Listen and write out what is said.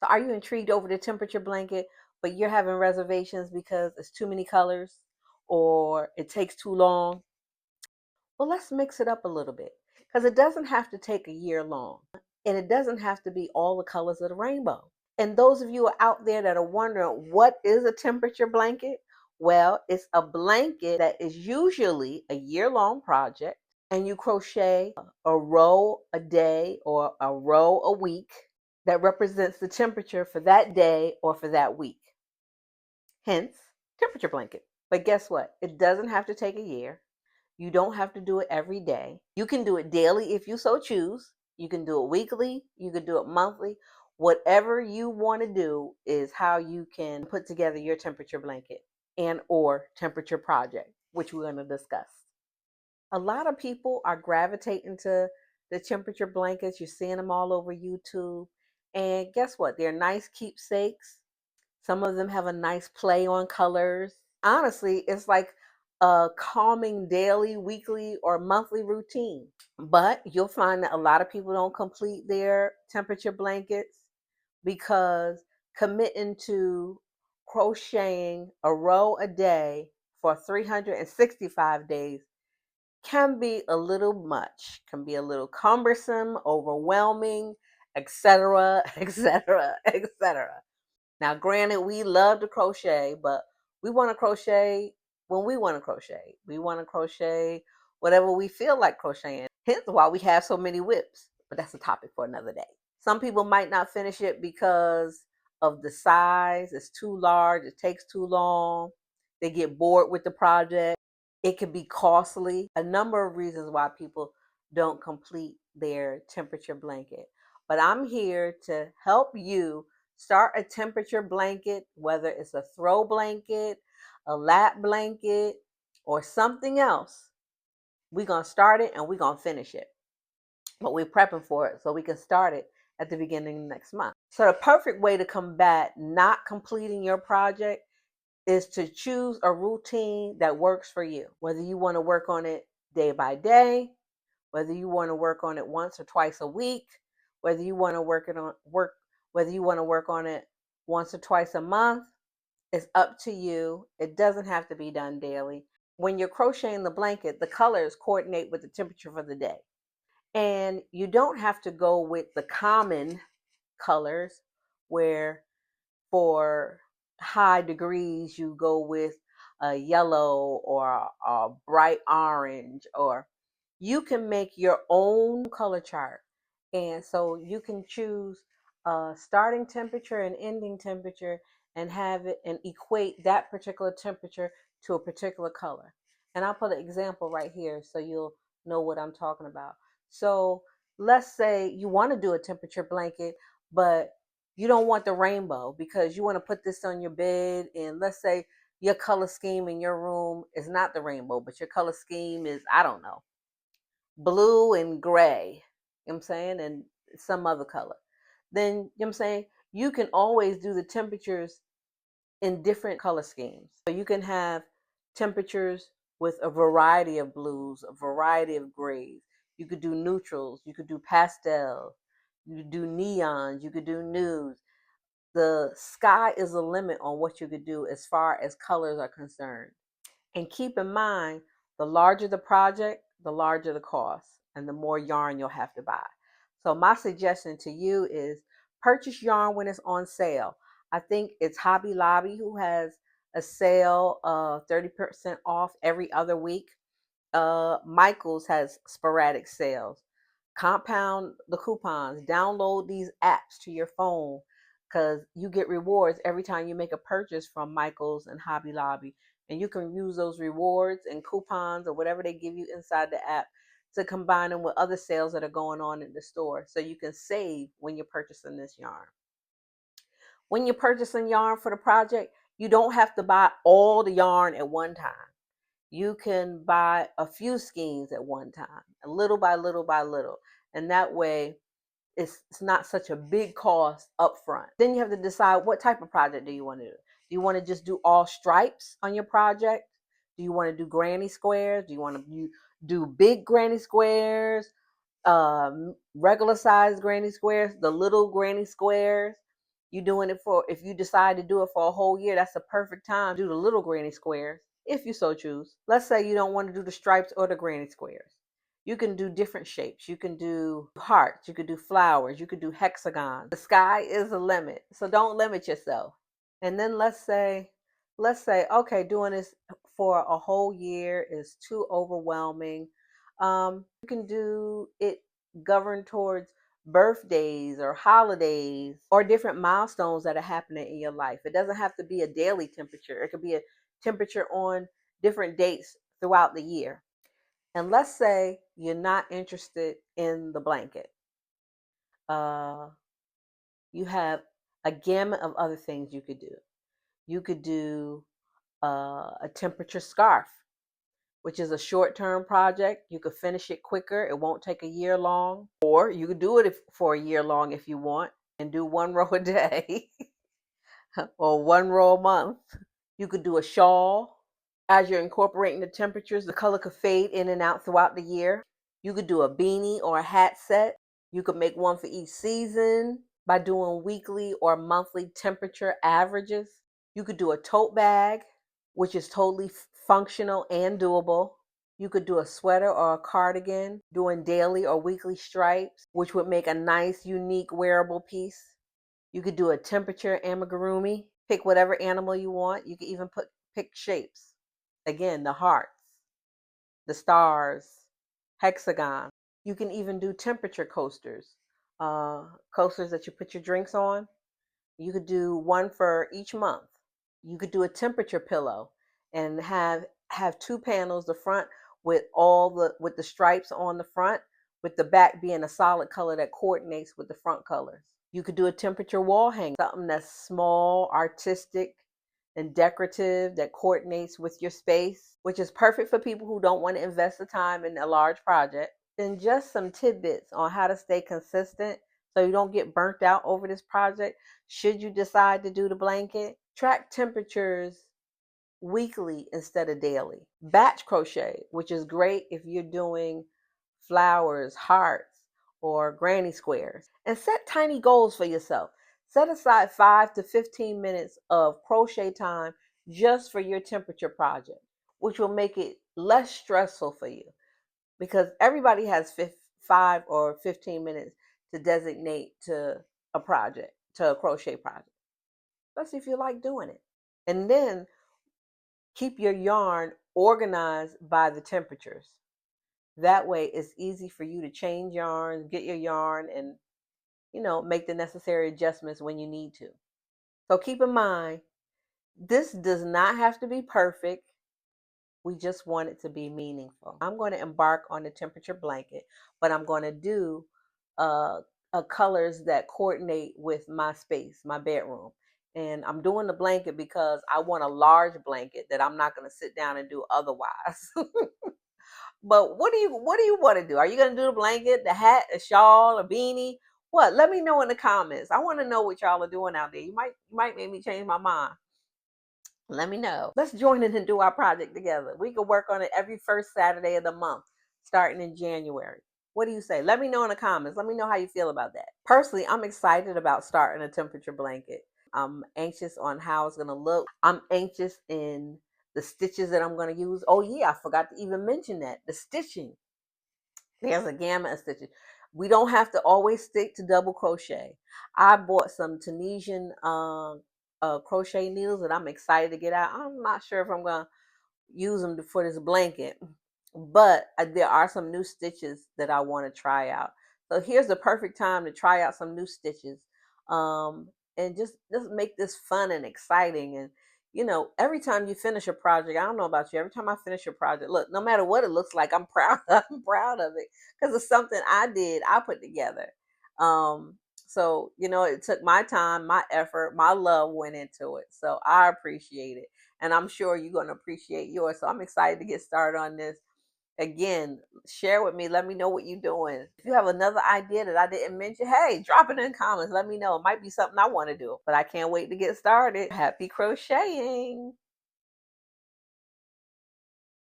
So are you intrigued over the temperature blanket, but you're having reservations because it's too many colors or it takes too long? Well, let's mix it up a little bit because it doesn't have to take a year long and it doesn't have to be all the colors of the rainbow. And those of you out there that are wondering what is a temperature blanket? Well, it's a blanket that is usually a year-long project and you crochet a row a day or a row a week that represents the temperature for that day or for that week. Hence, temperature blanket. But guess what? It doesn't have to take a year. You don't have to do it every day. You can do it daily if you so choose. You can do it weekly. You can do it monthly. Whatever you want to do is how you can put together your temperature blanket and or temperature project, which we're going to discuss. A lot of people are gravitating to the temperature blankets. You're seeing them all over YouTube. And guess what? They're nice keepsakes. Some of them have a nice play on colors. Honestly, it's like a calming daily, weekly, or monthly routine. But you'll find that a lot of people don't complete their temperature blankets because committing to crocheting a row a day for 365 days can be a little much, can be a little cumbersome, overwhelming, etc., etc., etc. Now, granted, we love to crochet, but we want to crochet when we want to crochet. We want to crochet whatever we feel like crocheting. Hence why we have so many whips. But that's a topic for another day. Some people might not finish it because of the size. It's too large. It takes too long. They get bored with the project. It can be costly. A number of reasons why people don't complete their temperature blanket. But I'm here to help you start a temperature blanket, whether it's a throw blanket, a lap blanket, or something else. We're going to start it and we're going to finish it. But we're prepping for it so we can start it at the beginning of next month. So the perfect way to combat not completing your project is to choose a routine that works for you. Whether you want to work on it day by day, whether you want to work on it once or twice a week, whether you want to whether you want to work on it once or twice a month, it's up to you. It doesn't have to be done daily. When you're crocheting the blanket, the colors coordinate with the temperature for the day. And you don't have to go with the common colors where for high degrees you go with a yellow or a bright orange, or you can make your own color chart. And so you can choose a starting temperature and ending temperature and have it and equate that particular temperature to a particular color. And I'll put an example right here so you'll know what I'm talking about. So let's say you want to do a temperature blanket, but you don't want the rainbow because you want to put this on your bed. And let's say your color scheme in your room is not the rainbow, but your color scheme is, I don't know, blue and gray, you know what I'm saying, and some other color. Then, you know what I'm saying, you can always do the temperatures in different color schemes. So you can have temperatures with a variety of blues, a variety of grays. You could do neutrals, you could do pastels, you could do neons, you could do nudes. The sky is the limit on what you could do as far as colors are concerned. And keep in mind, the larger the project, the larger the cost, and the more yarn you'll have to buy. So my suggestion to you is purchase yarn when it's on sale. I think it's Hobby Lobby who has a sale of 30% off every other week. Michael's has sporadic sales. Compound the coupons. Download these apps to your phone because you get rewards every time you make a purchase from Michael's and Hobby Lobby. And you can use those rewards and coupons or whatever they give you inside the app to combine them with other sales that are going on in the store so you can save when you're purchasing this yarn. When you're purchasing yarn for the project, you don't have to buy all the yarn at one time. You can buy a few skeins at one time, little by little by little. And that way, it's not such a big cost up front. Then you have to decide what type of project do you want to do. Do you want to just do all stripes on your project? Do you want to do granny squares? Do you want to do big granny squares, regular size granny squares, the little granny squares? You doing it for, if you decide to do it for a whole year, that's the perfect time to do the little granny squares, if you so choose. Let's say you don't want to do the stripes or the granny squares. You can do different shapes. You can do hearts, you could do flowers, you could do hexagons. The sky is the limit, so don't limit yourself. And then let's say, okay, doing this for a whole year is too overwhelming. You can do it governed towards birthdays or holidays or different milestones that are happening in your life. It doesn't have to be a daily temperature. It could be a temperature on different dates throughout the year. And let's say you're not interested in the blanket. Uh, you have a gamut of other things you could do. You could do a temperature scarf, which is a short-term project. You could finish it quicker. It won't take a year long. Or you could do it for a year long if you want and do one row a day or one row a month. You could do a shawl. As you're incorporating the temperatures, the color could fade in and out throughout the year. You could do a beanie or a hat set. You could make one for each season by doing weekly or monthly temperature averages. You could do a tote bag, which is totally functional and doable. You could do a sweater or a cardigan, doing daily or weekly stripes, which would make a nice, unique, wearable piece. You could do a temperature amigurumi. Pick whatever animal you want. You could even pick shapes. Again, the hearts, the stars, hexagon. You can even do temperature coasters, coasters that you put your drinks on. You could do one for each month. You could do a temperature pillow and have two panels, the front with with the stripes on the front, with the back being a solid color that coordinates with the front colors. You could do a temperature wall hanger, something that's small, artistic, and decorative that coordinates with your space, which is perfect for people who don't want to invest the time in a large project. Then just some tidbits on how to stay consistent so you don't get burnt out over this project. Should you decide to do the blanket, track temperatures weekly instead of daily. Batch crochet, which is great if you're doing flowers, hearts, or granny squares. And set tiny goals for yourself. Set aside 5 to 15 minutes of crochet time just for your temperature project, which will make it less stressful for you because everybody has 5 or 15 minutes to designate to a project, to a crochet project, especially if you like doing it. And then keep your yarn organized by the temperatures. That way it's easy for you to change yarns, get your yarn, and make the necessary adjustments when you need to. So keep in mind, this does not have to be perfect. We just want it to be meaningful. I'm going to embark on the temperature blanket, but I'm going to do colors that coordinate with my space, my bedroom. And I'm doing the blanket because I want a large blanket that I'm not going to sit down and do otherwise. But what do you want to do? Are you going to do the blanket, the hat, a shawl, a beanie? What? Let me know in the comments. I want to know what y'all are doing out there. You might make me change my mind. Let me know. Let's join in and do our project together. We can work on it every first Saturday of the month, starting in January. What do you say? Let me know in the comments. Let me know how you feel about that. Personally, I'm excited about starting a temperature blanket. I'm anxious on how it's going to look. I'm anxious in the stitches that I'm going to use. Oh yeah, I forgot to even mention that. The stitching. There's a gamut of stitches. We don't have to always stick to double crochet. I bought some Tunisian crochet needles that I'm excited to get out. I'm not sure if I'm going to use them for this blanket, but there are some new stitches that I want to try out. So here's the perfect time to try out some new stitches, and just make this fun and exciting. And every time you finish a project, I don't know about you, every time I finish a project, look, no matter what it looks like, I'm proud. I'm proud of it because it's something I put together. So it took my time, my effort, my love went into it. So I appreciate it. And I'm sure you're going to appreciate yours. So I'm excited to get started on this. Again, share with me. Let me know what you're doing. If you have another idea that I didn't mention, hey, drop it in the comments. Let me know. It might be something I want to do. But I can't wait to get started. Happy crocheting.